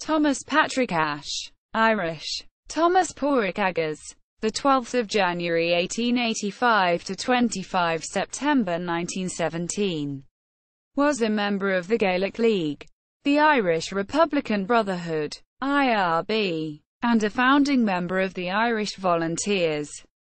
Thomas Patrick Ashe, Irish. Thomas Pádraig Ághas, the 12th of January 1885 to 25 September 1917, was a member of the Gaelic League, the Irish Republican Brotherhood (IRB), and a founding member of the Irish Volunteers.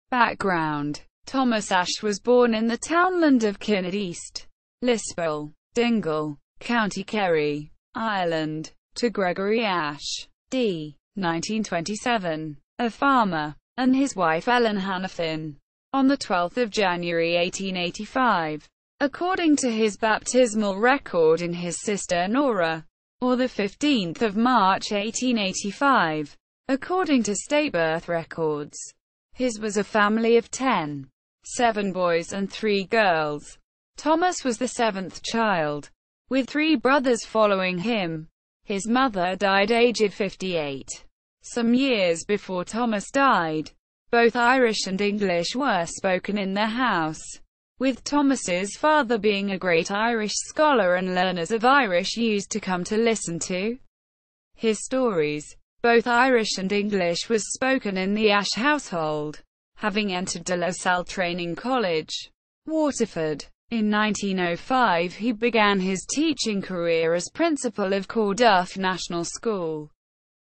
Background: Thomas Ashe was born in the townland of Kinnet, East Lisbol, Dingle, County Kerry, Ireland, to Gregory Ashe, d. 1927, a farmer, and his wife Ellen Hannafin, on the 12th of January 1885, according to his baptismal record in his sister Nora, or the 15th of March 1885, according to state birth records. His was a family of 10, 7 boys and 3 girls. Thomas was the 7th child, with 3 brothers following him. His mother died aged 58. Some years before Thomas died. Both Irish and English were spoken in their house, with Thomas's father being a great Irish scholar and learners of Irish used to come to listen to his stories. Both Irish and English was spoken in the Ashe household, having entered De La Salle Training College, Waterford. In 1905 he began his teaching career as principal of Corduff National School,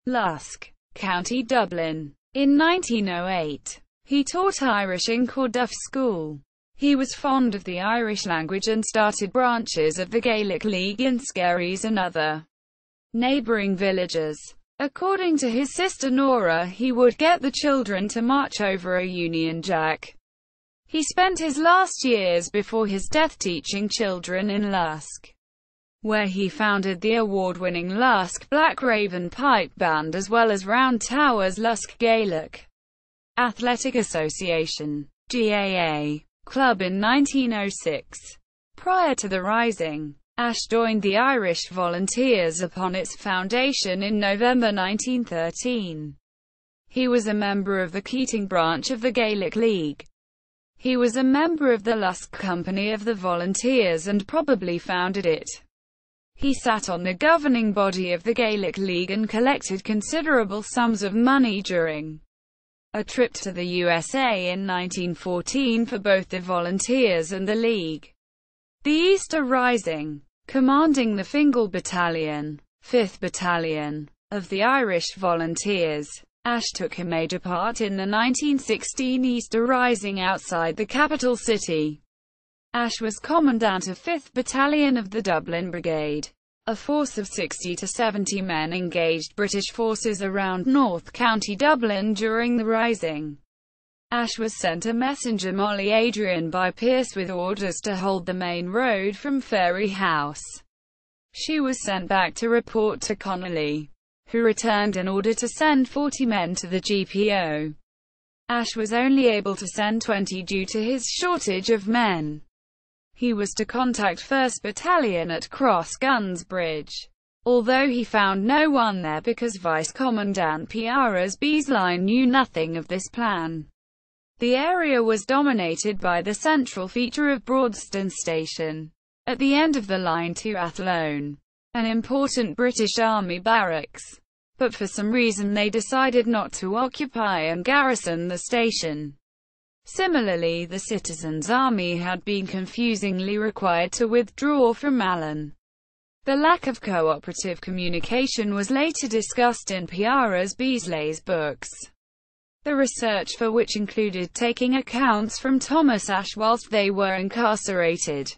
Lusk, County Dublin. In 1908, he taught Irish in Corduff School. He was fond of the Irish language and started branches of the Gaelic League in Skerries and other neighbouring villages. According to his sister Nora, he would get the children to march over a Union Jack. He spent his last years before his death teaching children in Lusk, where he founded the award-winning Lusk Black Raven Pipe Band as well as Round Towers Lusk Gaelic Athletic Association (GAA) club in 1906. Prior to the Rising, Ashe joined the Irish Volunteers upon its foundation in November 1913. He was a member of the Keating branch of the Gaelic League. He was a member of the Lusk Company of the Volunteers and probably founded it. He sat on the governing body of the Gaelic League and collected considerable sums of money during a trip to the USA in 1914 for both the Volunteers and the League. The Easter Rising, commanding the Fingal Battalion, 5th Battalion, of the Irish Volunteers, Ashe took a major part in the 1916 Easter Rising outside the capital city. Ashe was commandant of 5th Battalion of the Dublin Brigade. A force of 60 to 70 men engaged British forces around North County Dublin during the Rising. Ashe was sent a messenger Molly Adrian by Pearse with orders to hold the main road from Ferry House. She was sent back to report to Connolly, who returned in order to send 40 men to the GPO. Ashe was only able to send 20 due to his shortage of men. He was to contact 1st Battalion at Cross Guns Bridge, although he found no one there because Vice-Commandant Pádraig Beasley knew nothing of this plan. The area was dominated by the central feature of Broadston Station, at the end of the line to Athlone, an important British Army barracks, but for some reason they decided not to occupy and garrison the station. Similarly, the Citizens' Army had been confusingly required to withdraw from Malin. The lack of cooperative communication was later discussed in Pádraig Beasley's books, the research for which included taking accounts from Thomas Ashe whilst they were incarcerated.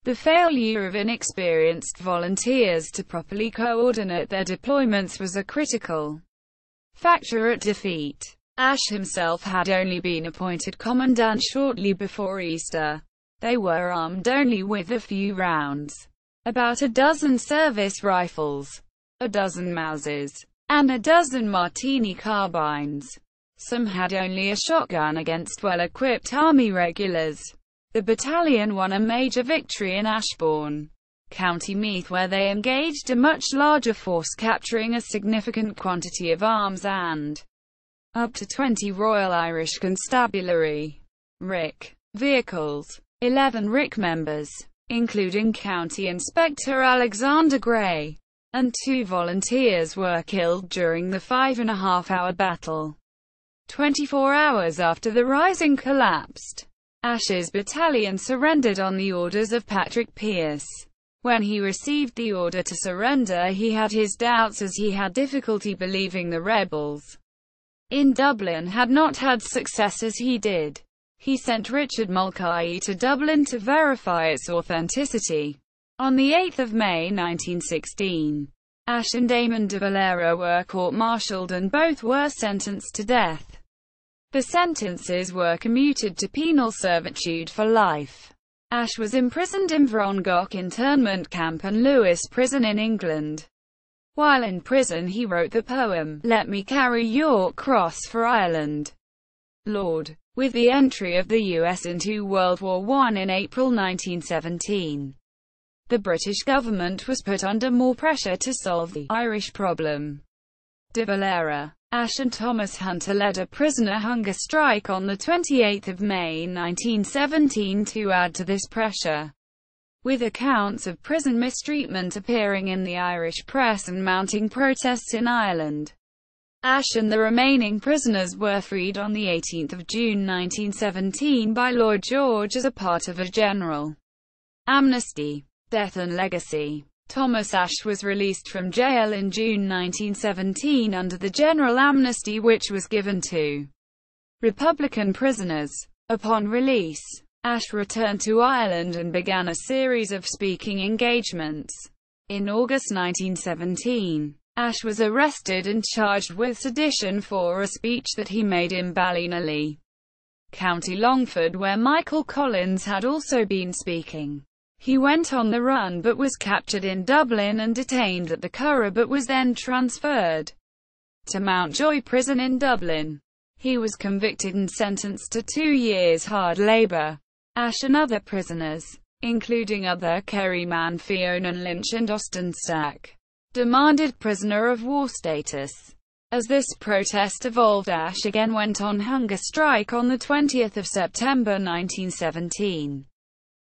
The failure of inexperienced volunteers to properly coordinate their deployments was a critical factor at defeat. Ashe himself had only been appointed commandant shortly before Easter. They were armed only with a few rounds, about a dozen service rifles, a dozen Mauses, and a dozen Martini carbines. Some had only a shotgun against well-equipped army regulars. The battalion won a major victory in Ashbourne, County Meath, where they engaged a much larger force, capturing a significant quantity of arms and up to 20 Royal Irish Constabulary (RIC) vehicles. 11 RIC members, including County Inspector Alexander Gray, and 2 volunteers were killed during the 5.5-hour battle. 24 hours after the rising collapsed, Ashe's battalion surrendered on the orders of Patrick Pearse. When he received the order to surrender, he had his doubts, as he had difficulty believing the rebels in Dublin had not had success as he did. He sent Richard Mulcahy to Dublin to verify its authenticity. On 8 May 1916, Ashe and Damon de Valera were court-martialed and both were sentenced to death. The sentences were commuted to penal servitude for life. Ashe was imprisoned in Vrongoch internment camp and Lewis prison in England. While in prison he wrote the poem, "Let Me Carry Your Cross for Ireland, Lord." With the entry of the US into World War I in April 1917, the British government was put under more pressure to solve the Irish problem. De Valera, Ashe and Thomas Hunter led a prisoner hunger strike on 28 May 1917 to add to this pressure, with accounts of prison mistreatment appearing in the Irish press and mounting protests in Ireland. Ashe and the remaining prisoners were freed on 18 June 1917 by Lloyd George as a part of a general amnesty. Death and legacy. Thomas Ashe was released from jail in June 1917 under the general amnesty which was given to Republican prisoners. Upon release, Ashe returned to Ireland and began a series of speaking engagements. In August 1917, Ashe was arrested and charged with sedition for a speech that he made in Ballinolly, County Longford, where Michael Collins had also been speaking. He went on the run but was captured in Dublin and detained at the Curragh, but was then transferred to Mountjoy Prison in Dublin. He was convicted and sentenced to 2 years hard labour. Ashe and other prisoners, including other Kerryman Fiona Lynch and Austin Stack, demanded prisoner of war status. As this protest evolved, Ashe again went on hunger strike on 20 September 1917.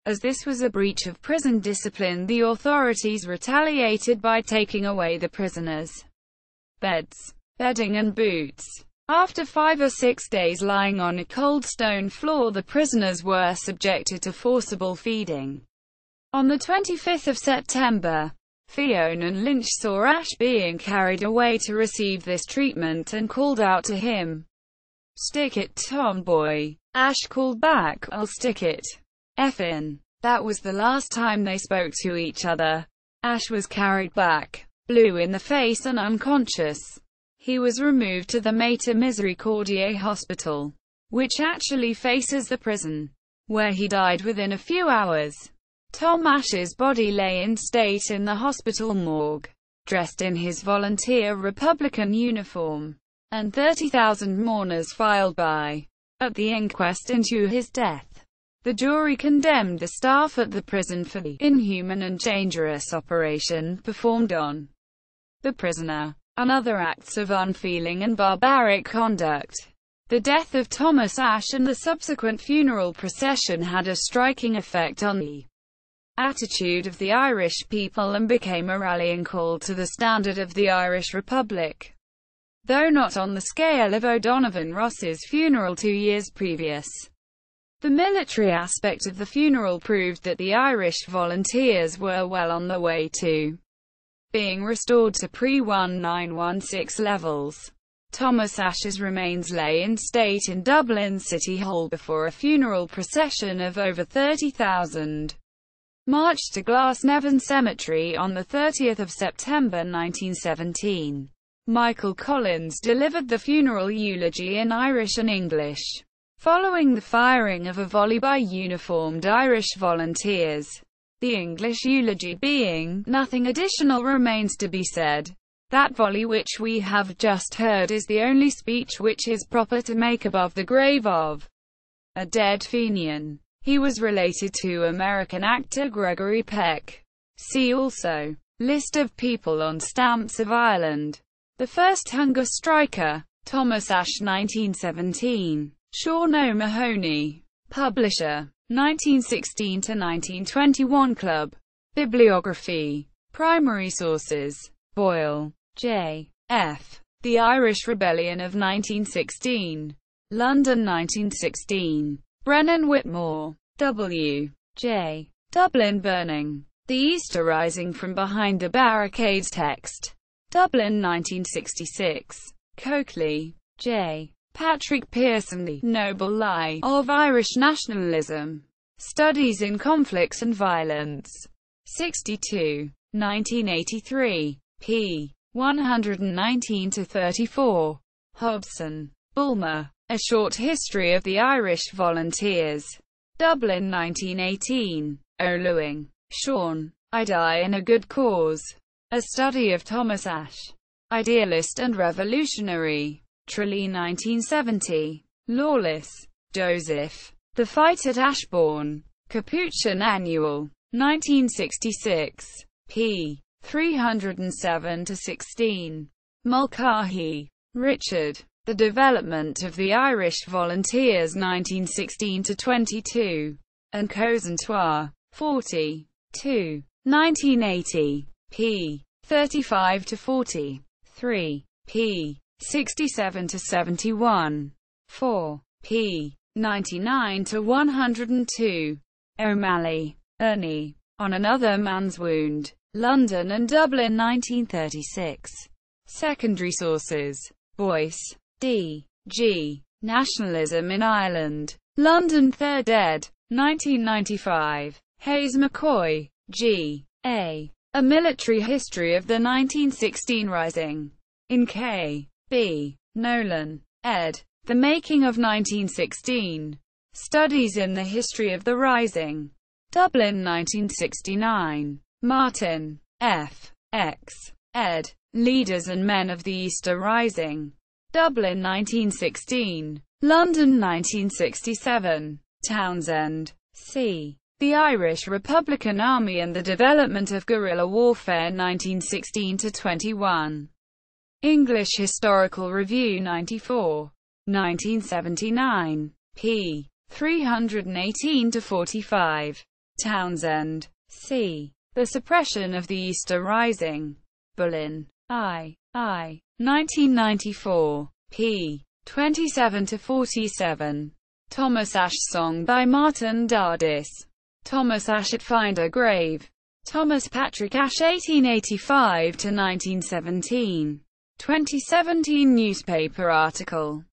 As this was a breach of prison discipline, the authorities retaliated by taking away the prisoners' beds, bedding and boots. After 5 or 6 days lying on a cold stone floor, the prisoners were subjected to forcible feeding. On 25 September, Fiona Lynch saw Ashe being carried away to receive this treatment and called out to him, "Stick it, tomboy." Ashe called back, "I'll stick it. Effin'." That was the last time they spoke to each other. Ashe was carried back, blue in the face and unconscious. He was removed to the Mater Misericordiae Hospital, which actually faces the prison, where he died within a few hours. Tom Ashe's body lay in state in the hospital morgue, dressed in his volunteer Republican uniform, and 30,000 mourners filed by. At the inquest into his death, the jury condemned the staff at the prison for the inhuman and dangerous operation performed on the prisoner, and other acts of unfeeling and barbaric conduct. The death of Thomas Ashe and the subsequent funeral procession had a striking effect on the attitude of the Irish people and became a rallying call to the standard of the Irish Republic, though not on the scale of O'Donovan Ross's funeral 2 years previous. The military aspect of the funeral proved that the Irish volunteers were well on their way to being restored to pre-1916 levels. Thomas Ashe's remains lay in state in Dublin City Hall before a funeral procession of over 30,000 marched to Glasnevin Cemetery on 30 September 1917. Michael Collins delivered the funeral eulogy in Irish and English, following the firing of a volley by uniformed Irish volunteers. The English eulogy being, "Nothing additional remains to be said. That volley which we have just heard is the only speech which is proper to make above the grave of a dead Fenian." He was related to American actor Gregory Peck. See also, List of people on stamps of Ireland. The first hunger striker, Thomas Ashe 1917. Sean O'Mahony. Publisher. 1916 to 1921 Club. Bibliography. Primary sources: Boyle, J. F. The Irish Rebellion of 1916. London 1916. Brennan Whitmore, W. J. Dublin Burning. The Easter Rising from Behind the Barricades text. Dublin 1966. Coakley, J. Patrick Pearson. The Noble Lie of Irish Nationalism. Studies in Conflicts and Violence. 62. 1983. p. 119-34. Hobson, Bulmer. A Short History of the Irish Volunteers. Dublin 1918. O'Lewing, Sean. I Die in a Good Cause. A Study of Thomas Ashe. Idealist and Revolutionary. Tralee 1970. Lawless, Joseph. The Fight at Ashbourne. Capuchin Annual. 1966. p. 307-16. Mulcahy, Richard. The Development of the Irish Volunteers 1916-22. And Cosentois. 40. 2. 1980. p. 35-40. 3. p. 67-71. 4. p. 99-102. O'Malley, Ernie. On Another Man's Wound. London and Dublin 1936. Secondary sources: Boyce, D. G. Nationalism in Ireland. London 3rd ed. 1995. Hayes McCoy, G. A. A Military History of the 1916 Rising. In K. B. Nolan, ed. The Making of 1916. Studies in the History of the Rising. Dublin 1969. Martin, F. X. ed. Leaders and Men of the Easter Rising. Dublin 1916. London 1967. Townsend, C. The Irish Republican Army and the Development of Guerrilla Warfare 1916-21. English Historical Review 94. 1979. p. 318-45. Townsend, C. The Suppression of the Easter Rising. Bullen, I. 1994. p. 27-47. Thomas Ashe Song by Martin Dardis. Thomas Ashe at Find a Grave. Thomas Patrick Ashe 1885-1917. 2017 newspaper article.